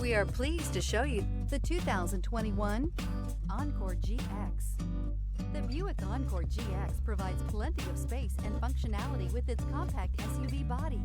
We are pleased to show you the 2021 Encore GX. The Buick Encore GX provides plenty of space and functionality with its compact SUV body.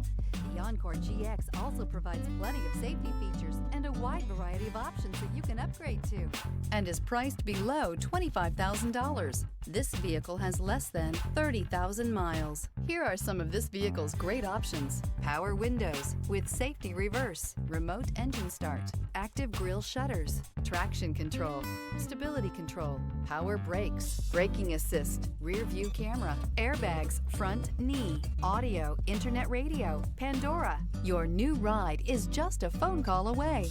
The Encore GX also provides plenty of safety features and a wide variety of options that you can upgrade to, and is priced below $25,000. This vehicle has less than 30,000 miles. Here are some of this vehicle's great options: power windows with safety reverse, remote engine start, active grille shutters, traction control, stability control, power brakes, braking assist, rear view camera, airbags, front knee, audio, internet radio, Pandora. Your new ride is just a phone call away.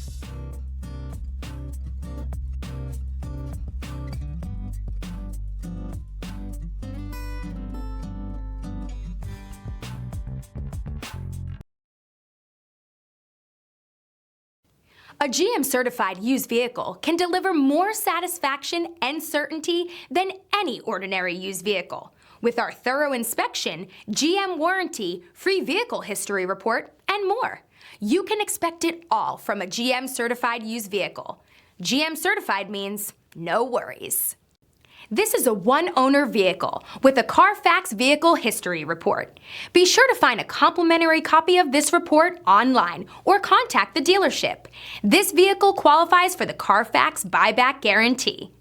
A GM-certified used vehicle can deliver more satisfaction and certainty than any ordinary used vehicle. With our thorough inspection, GM warranty, free vehicle history report, and more. You can expect it all from a GM-certified used vehicle. GM-certified means no worries. This is a one-owner vehicle with a Carfax Vehicle History Report. Be sure to find a complimentary copy of this report online or contact the dealership. This vehicle qualifies for the Carfax Buyback Guarantee.